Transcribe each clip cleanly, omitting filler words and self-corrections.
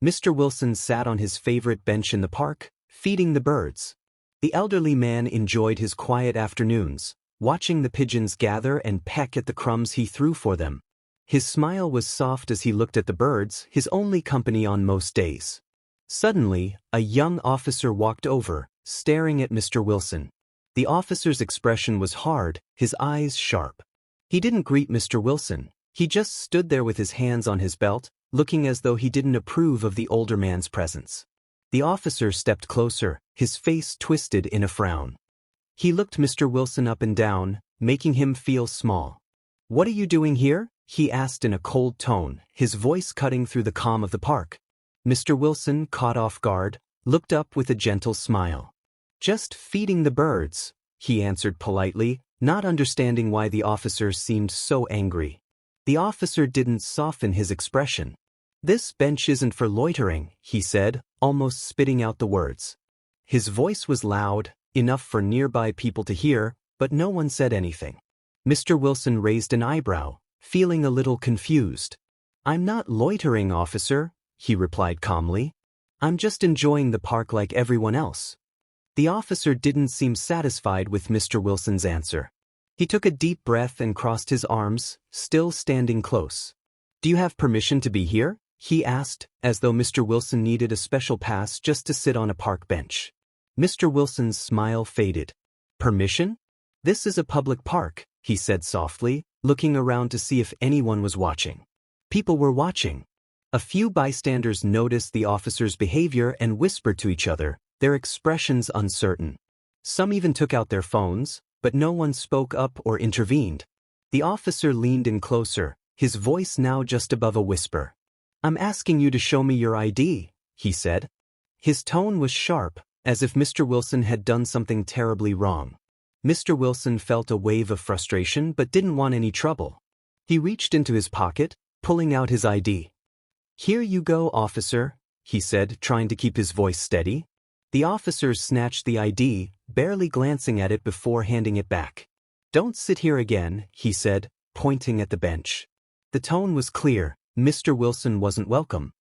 Mr. Wilson sat on his favorite bench in the park, feeding the birds. The elderly man enjoyed his quiet afternoons, watching the pigeons gather and peck at the crumbs he threw for them. His smile was soft as he looked at the birds, his only company on most days. Suddenly, a young officer walked over, staring at Mr. Wilson. The officer's expression was hard, his eyes sharp. He didn't greet Mr. Wilson. He just stood there with his hands on his belt, looking as though he didn't approve of the older man's presence. The officer stepped closer, his face twisted in a frown. He looked Mr. Wilson up and down, making him feel small. "What are you doing here?" he asked in a cold tone, his voice cutting through the calm of the park. Mr. Wilson, caught off guard, looked up with a gentle smile. "Just feeding the birds," he answered politely, not understanding why the officer seemed so angry. The officer didn't soften his expression. "This bench isn't for loitering," he said, almost spitting out the words. His voice was loud, enough for nearby people to hear, but no one said anything. Mr. Wilson raised an eyebrow, feeling a little confused. "I'm not loitering, officer," he replied calmly. "I'm just enjoying the park like everyone else." The officer didn't seem satisfied with Mr. Wilson's answer. He took a deep breath and crossed his arms, still standing close. "Do you have permission to be here?" he asked, as though Mr. Wilson needed a special pass just to sit on a park bench. Mr. Wilson's smile faded. "Permission? This is a public park," he said softly, looking around to see if anyone was watching. People were watching. A few bystanders noticed the officer's behavior and whispered to each other, their expressions uncertain. Some even took out their phones, but no one spoke up or intervened. The officer leaned in closer, his voice now just above a whisper. "I'm asking you to show me your ID," he said. His tone was sharp, as if Mr. Wilson had done something terribly wrong. Mr. Wilson felt a wave of frustration but didn't want any trouble. He reached into his pocket, pulling out his ID. "Here you go, officer," he said, trying to keep his voice steady. The officer snatched the ID, barely glancing at it before handing it back. "Don't sit here again," he said, pointing at the bench. The tone was clear. Mr. Wilson wasn't welcome.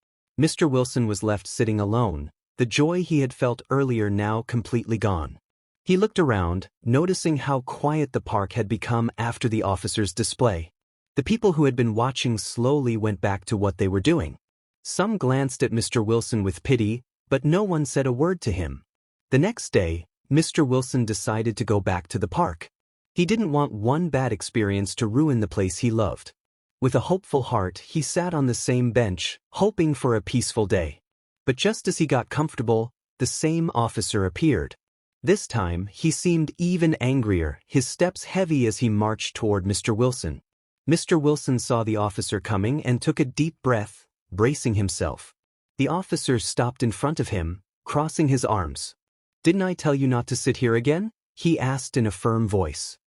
Mr. Wilson was left sitting alone, the joy he had felt earlier now completely gone. He looked around, noticing how quiet the park had become after the officer's display. The people who had been watching slowly went back to what they were doing. Some glanced at Mr. Wilson with pity, but no one said a word to him. The next day, Mr. Wilson decided to go back to the park. He didn't want one bad experience to ruin the place he loved. With a hopeful heart, he sat on the same bench, hoping for a peaceful day. But just as he got comfortable, the same officer appeared. This time, he seemed even angrier, his steps heavy as he marched toward Mr. Wilson. Mr. Wilson saw the officer coming and took a deep breath, bracing himself. The officer stopped in front of him, crossing his arms. "Didn't I tell you not to sit here again?" he asked in a firm voice.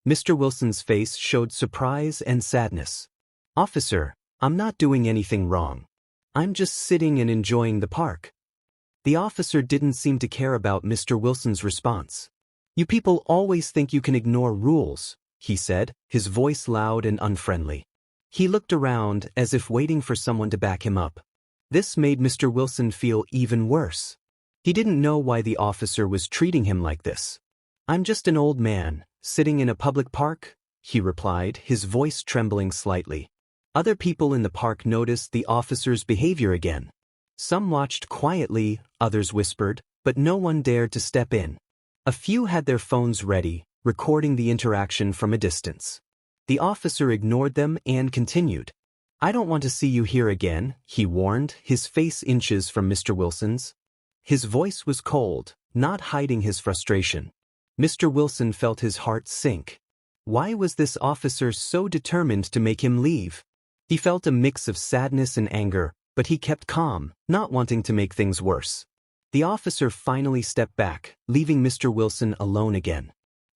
Mr. Wilson's face showed surprise and sadness. "Officer, I'm not doing anything wrong. I'm just sitting and enjoying the park." The officer didn't seem to care about Mr. Wilson's response. "You people always think you can ignore rules," he said, his voice loud and unfriendly. He looked around as if waiting for someone to back him up. This made Mr. Wilson feel even worse. He didn't know why the officer was treating him like this. "I'm just an old man, sitting in a public park," he replied, his voice trembling slightly. Other people in the park noticed the officer's behavior again. Some watched quietly, others whispered, but no one dared to step in. A few had their phones ready, recording the interaction from a distance. The officer ignored them and continued. "I don't want to see you here again," he warned, his face inches from Mr. Wilson's. His voice was cold, not hiding his frustration. Mr. Wilson felt his heart sink. Why was this officer so determined to make him leave? He felt a mix of sadness and anger, but he kept calm, not wanting to make things worse. The officer finally stepped back, leaving Mr. Wilson alone again.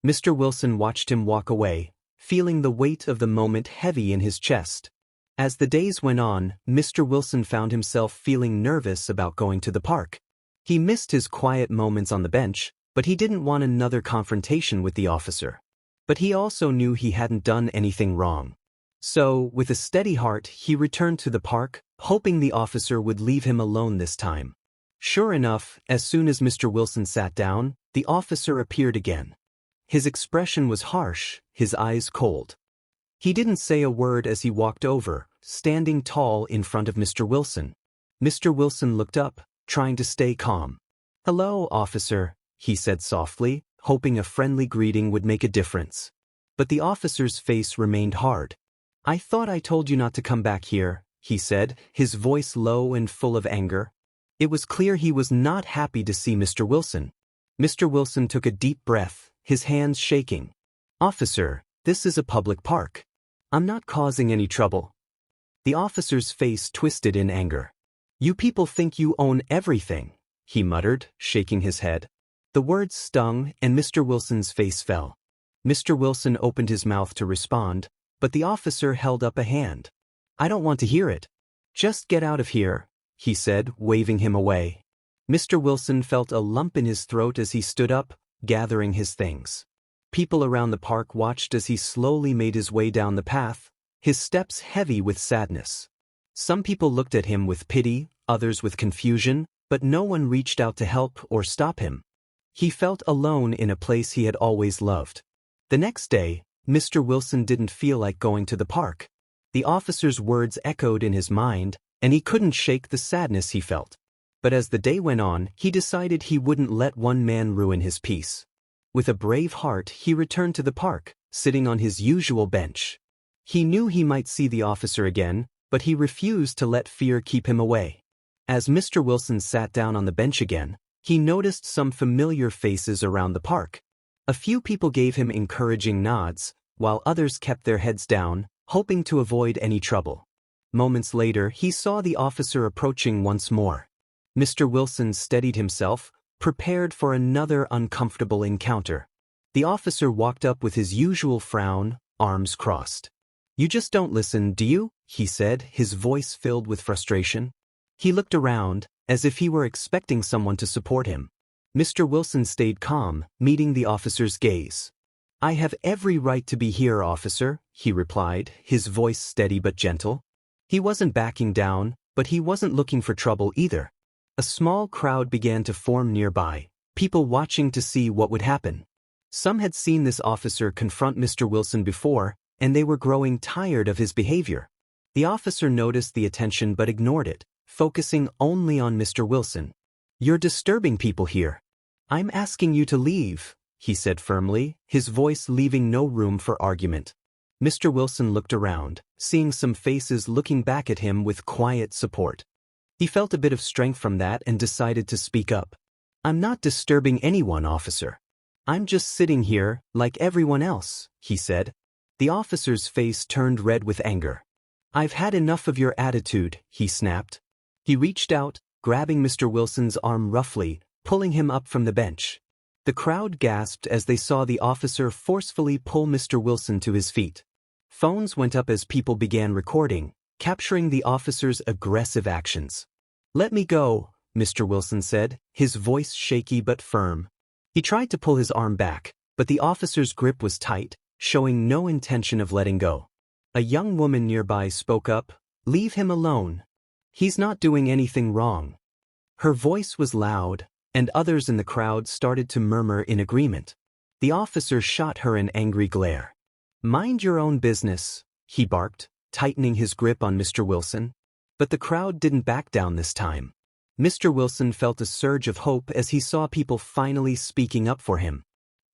Mr. Wilson watched him walk away, feeling the weight of the moment heavy in his chest. As the days went on, Mr. Wilson found himself feeling nervous about going to the park. He missed his quiet moments on the bench, but he didn't want another confrontation with the officer. But he also knew he hadn't done anything wrong. So, with a steady heart, he returned to the park, hoping the officer would leave him alone this time. Sure enough, as soon as Mr. Wilson sat down, the officer appeared again. His expression was harsh, his eyes cold. He didn't say a word as he walked over, standing tall in front of Mr. Wilson. Mr. Wilson looked up, trying to stay calm. "Hello, officer," he said softly, hoping a friendly greeting would make a difference. But the officer's face remained hard. "I thought I told you not to come back here," he said, his voice low and full of anger. It was clear he was not happy to see Mr. Wilson. Mr. Wilson took a deep breath, his hands shaking. "Officer, this is a public park. I'm not causing any trouble." The officer's face twisted in anger. "You people think you own everything," he muttered, shaking his head. The words stung, and Mr. Wilson's face fell. Mr. Wilson opened his mouth to respond, but the officer held up a hand. "I don't want to hear it. Just get out of here," he said, waving him away. Mr. Wilson felt a lump in his throat as he stood up, gathering his things. People around the park watched as he slowly made his way down the path, his steps heavy with sadness. Some people looked at him with pity, others with confusion, but no one reached out to help or stop him. He felt alone in a place he had always loved. The next day, Mr. Wilson didn't feel like going to the park. The officer's words echoed in his mind, and he couldn't shake the sadness he felt. But as the day went on, he decided he wouldn't let one man ruin his peace. With a brave heart, he returned to the park, sitting on his usual bench. He knew he might see the officer again, but he refused to let fear keep him away. As Mr. Wilson sat down on the bench again, he noticed some familiar faces around the park. A few people gave him encouraging nods, while others kept their heads down, hoping to avoid any trouble. Moments later, he saw the officer approaching once more. Mr. Wilson steadied himself, prepared for another uncomfortable encounter. The officer walked up with his usual frown, arms crossed. "You just don't listen, do you?" he said, his voice filled with frustration. He looked around, as if he were expecting someone to support him. Mr. Wilson stayed calm, meeting the officer's gaze. "I have every right to be here, officer," he replied, his voice steady but gentle. He wasn't backing down, but he wasn't looking for trouble either. A small crowd began to form nearby, people watching to see what would happen. Some had seen this officer confront Mr. Wilson before, and they were growing tired of his behavior. The officer noticed the attention but ignored it, focusing only on Mr. Wilson. "You're disturbing people here. I'm asking you to leave," he said firmly, his voice leaving no room for argument. Mr. Wilson looked around, seeing some faces looking back at him with quiet support. He felt a bit of strength from that and decided to speak up. "I'm not disturbing anyone, officer. I'm just sitting here, like everyone else," he said. The officer's face turned red with anger. "I've had enough of your attitude," he snapped. He reached out, grabbing Mr. Wilson's arm roughly, pulling him up from the bench. The crowd gasped as they saw the officer forcefully pull Mr. Wilson to his feet. Phones went up as people began recording, capturing the officer's aggressive actions. "Let me go," Mr. Wilson said, his voice shaky but firm. He tried to pull his arm back, but the officer's grip was tight, showing no intention of letting go. A young woman nearby spoke up, "Leave him alone. He's not doing anything wrong." Her voice was loud, and others in the crowd started to murmur in agreement. The officer shot her an angry glare. "Mind your own business," he barked, tightening his grip on Mr. Wilson. But the crowd didn't back down this time. Mr. Wilson felt a surge of hope as he saw people finally speaking up for him.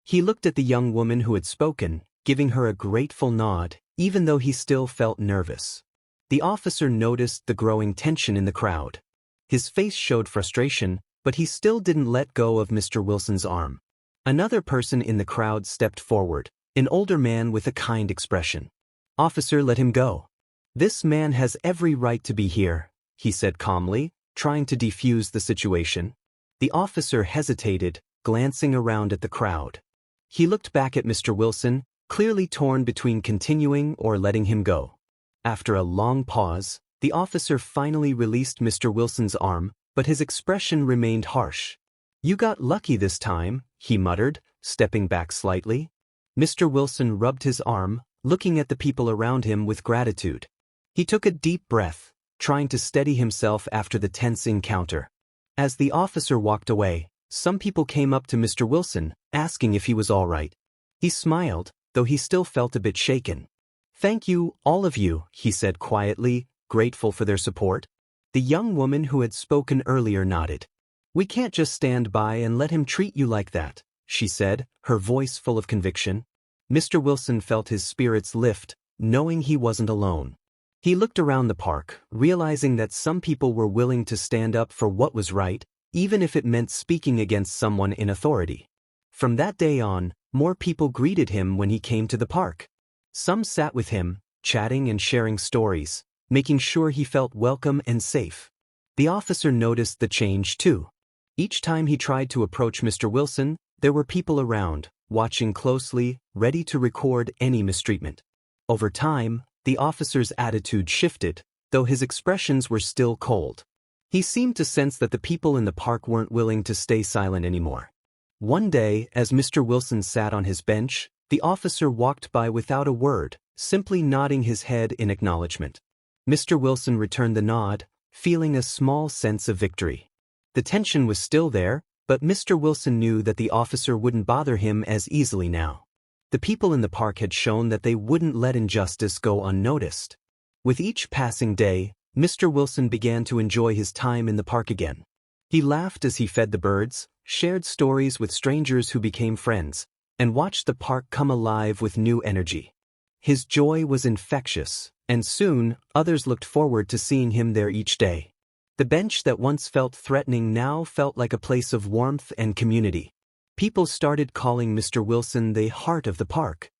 He looked at the young woman who had spoken, giving her a grateful nod, even though he still felt nervous. The officer noticed the growing tension in the crowd. His face showed frustration, but he still didn't let go of Mr. Wilson's arm. Another person in the crowd stepped forward, an older man with a kind expression. "Officer, let him go. This man has every right to be here," he said calmly, trying to defuse the situation. The officer hesitated, glancing around at the crowd. He looked back at Mr. Wilson, clearly torn between continuing or letting him go. After a long pause, the officer finally released Mr. Wilson's arm, but his expression remained harsh. "You got lucky this time," he muttered, stepping back slightly. Mr. Wilson rubbed his arm, looking at the people around him with gratitude. He took a deep breath, trying to steady himself after the tense encounter. As the officer walked away, some people came up to Mr. Wilson, asking if he was all right. He smiled, though he still felt a bit shaken. "Thank you, all of you," he said quietly, grateful for their support. The young woman who had spoken earlier nodded. "We can't just stand by and let him treat you like that," she said, her voice full of conviction. Mr. Wilson felt his spirits lift, knowing he wasn't alone. He looked around the park, realizing that some people were willing to stand up for what was right, even if it meant speaking against someone in authority. From that day on, more people greeted him when he came to the park. Some sat with him, chatting and sharing stories, making sure he felt welcome and safe. The officer noticed the change too. Each time he tried to approach Mr. Wilson, there were people around, watching closely, ready to record any mistreatment. Over time, the officer's attitude shifted, though his expressions were still cold. He seemed to sense that the people in the park weren't willing to stay silent anymore. One day, as Mr. Wilson sat on his bench, the officer walked by without a word, simply nodding his head in acknowledgement. Mr. Wilson returned the nod, feeling a small sense of victory. The tension was still there, but Mr. Wilson knew that the officer wouldn't bother him as easily now. The people in the park had shown that they wouldn't let injustice go unnoticed. With each passing day, Mr. Wilson began to enjoy his time in the park again. He laughed as he fed the birds, shared stories with strangers who became friends, and watched the park come alive with new energy. His joy was infectious, and soon, others looked forward to seeing him there each day. The bench that once felt threatening now felt like a place of warmth and community. People started calling Mr. Wilson the heart of the park.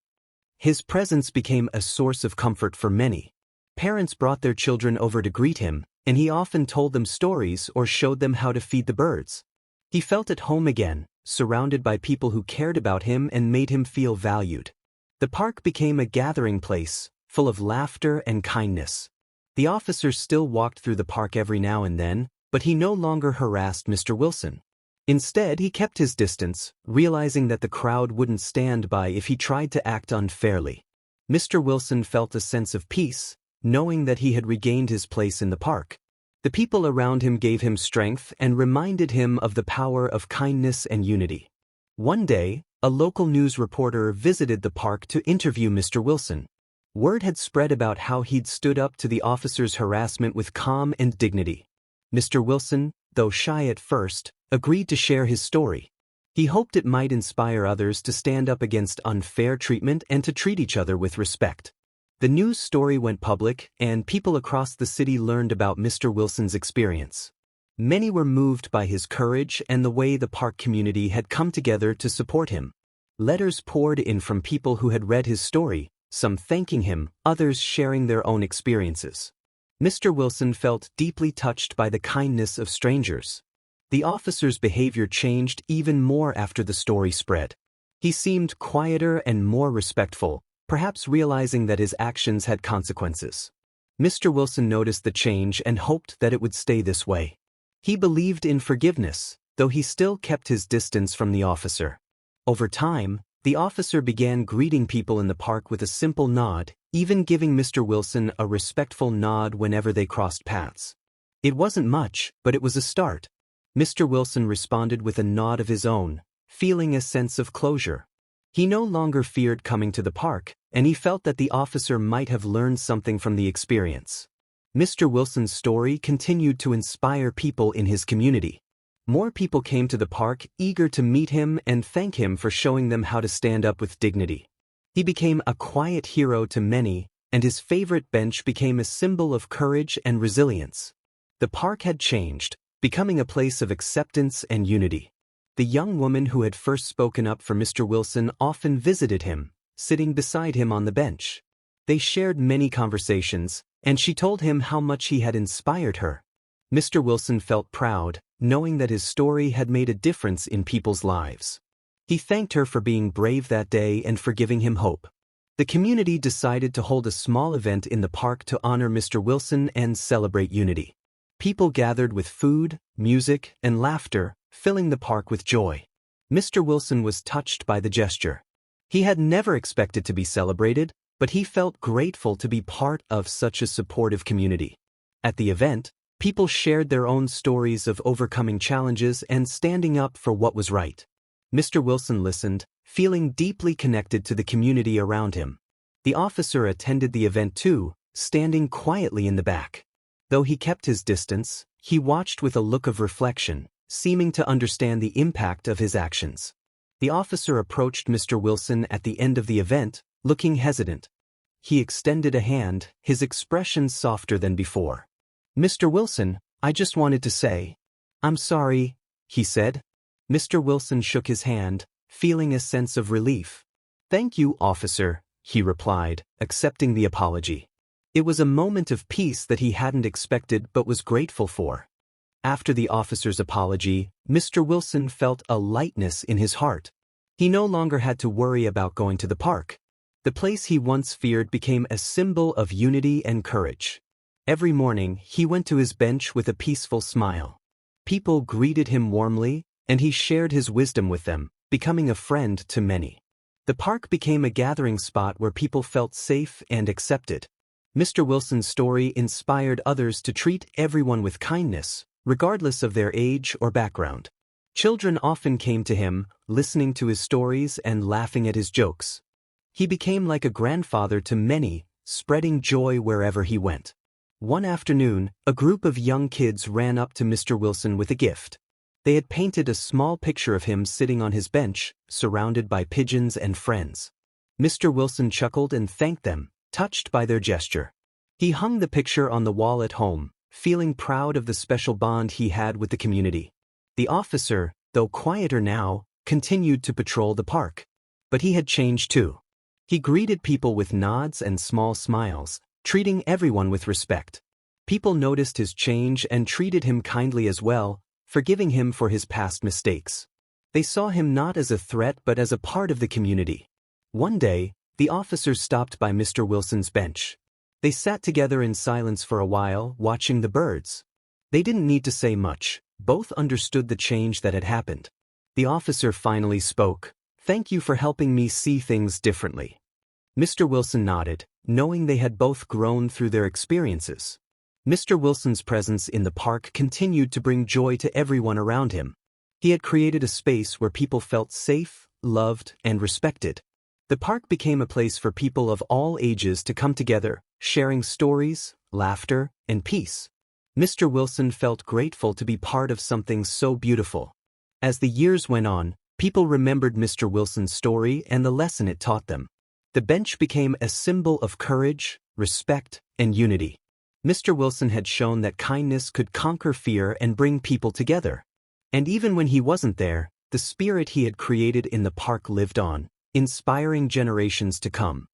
His presence became a source of comfort for many. Parents brought their children over to greet him, and he often told them stories or showed them how to feed the birds. He felt at home again, surrounded by people who cared about him and made him feel valued. The park became a gathering place, full of laughter and kindness. The officer still walked through the park every now and then, but he no longer harassed Mr. Wilson. Instead, he kept his distance, realizing that the crowd wouldn't stand by if he tried to act unfairly. Mr. Wilson felt a sense of peace, knowing that he had regained his place in the park. The people around him gave him strength and reminded him of the power of kindness and unity. One day, a local news reporter visited the park to interview Mr. Wilson. Word had spread about how he'd stood up to the officer's harassment with calm and dignity. Mr. Wilson, though shy at first, agreed to share his story. He hoped it might inspire others to stand up against unfair treatment and to treat each other with respect. The news story went public, and people across the city learned about Mr. Wilson's experience. Many were moved by his courage and the way the park community had come together to support him. Letters poured in from people who had read his story, some thanking him, others sharing their own experiences. Mr. Wilson felt deeply touched by the kindness of strangers. The officer's behavior changed even more after the story spread. He seemed quieter and more respectful, perhaps realizing that his actions had consequences. Mr. Wilson noticed the change and hoped that it would stay this way. He believed in forgiveness, though he still kept his distance from the officer. Over time, the officer began greeting people in the park with a simple nod, even giving Mr. Wilson a respectful nod whenever they crossed paths. It wasn't much, but it was a start. Mr. Wilson responded with a nod of his own, feeling a sense of closure. He no longer feared coming to the park, and he felt that the officer might have learned something from the experience. Mr. Wilson's story continued to inspire people in his community. More people came to the park, eager to meet him and thank him for showing them how to stand up with dignity. He became a quiet hero to many, and his favorite bench became a symbol of courage and resilience. The park had changed, becoming a place of acceptance and unity. The young woman who had first spoken up for Mr. Wilson often visited him, sitting beside him on the bench. They shared many conversations, and she told him how much he had inspired her. Mr. Wilson felt proud, knowing that his story had made a difference in people's lives. He thanked her for being brave that day and for giving him hope. The community decided to hold a small event in the park to honor Mr. Wilson and celebrate unity. People gathered with food, music, and laughter, filling the park with joy. Mr. Wilson was touched by the gesture. He had never expected to be celebrated, but he felt grateful to be part of such a supportive community. At the event, people shared their own stories of overcoming challenges and standing up for what was right. Mr. Wilson listened, feeling deeply connected to the community around him. The officer attended the event too, standing quietly in the back. Though he kept his distance, he watched with a look of reflection, seeming to understand the impact of his actions. The officer approached Mr. Wilson at the end of the event, looking hesitant. He extended a hand, his expression softer than before. "Mr. Wilson, I just wanted to say, I'm sorry," he said. Mr. Wilson shook his hand, feeling a sense of relief. "Thank you, officer," he replied, accepting the apology. It was a moment of peace that he hadn't expected but was grateful for. After the officer's apology, Mr. Wilson felt a lightness in his heart. He no longer had to worry about going to the park. The place he once feared became a symbol of unity and courage. Every morning, he went to his bench with a peaceful smile. People greeted him warmly, and he shared his wisdom with them, becoming a friend to many. The park became a gathering spot where people felt safe and accepted. Mr. Wilson's story inspired others to treat everyone with kindness, regardless of their age or background. Children often came to him, listening to his stories and laughing at his jokes. He became like a grandfather to many, spreading joy wherever he went. One afternoon, a group of young kids ran up to Mr. Wilson with a gift. They had painted a small picture of him sitting on his bench, surrounded by pigeons and friends. Mr. Wilson chuckled and thanked them, touched by their gesture. He hung the picture on the wall at home, feeling proud of the special bond he had with the community. The officer, though quieter now, continued to patrol the park. But he had changed too. He greeted people with nods and small smiles, treating everyone with respect. People noticed his change and treated him kindly as well, forgiving him for his past mistakes. They saw him not as a threat but as a part of the community. One day, the officers stopped by Mr. Wilson's bench. They sat together in silence for a while, watching the birds. They didn't need to say much, both understood the change that had happened. The officer finally spoke, "Thank you for helping me see things differently." Mr. Wilson nodded, knowing they had both grown through their experiences. Mr. Wilson's presence in the park continued to bring joy to everyone around him. He had created a space where people felt safe, loved, and respected. The park became a place for people of all ages to come together, sharing stories, laughter, and peace. Mr. Wilson felt grateful to be part of something so beautiful. As the years went on, people remembered Mr. Wilson's story and the lesson it taught them. The bench became a symbol of courage, respect, and unity. Mr. Wilson had shown that kindness could conquer fear and bring people together. And even when he wasn't there, the spirit he had created in the park lived on, inspiring generations to come.